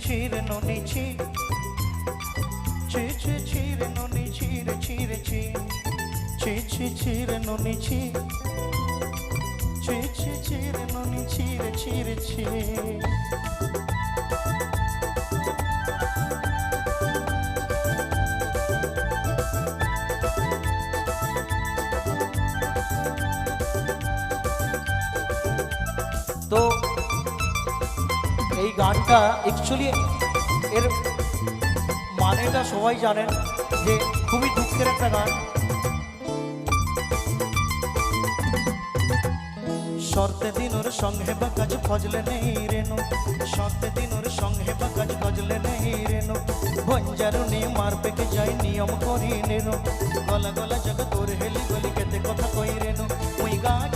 ছিরে ননি ছি ছিরে ননি ছিরে ছিরে ননি ছি ছিরে ননি ছি তো এই গানটা অ্যাকচুয়ালি এর মানেটা সবাই জানেন যে খুবই দুঃখের একটা গান। শর্তে দিনর সঙ্গে বা কাজ ফজলে নেই রেনু, শর্তে দিনর সঙ্গে বা কাজ ফজলে নেই রেনু, ভঞ্জারুনি মার পেকে যাই নিয়ম করি নেনু, গলা গলা জগ তোর হেলি গলি কেতে কথা কই রেনু, ওই গাছ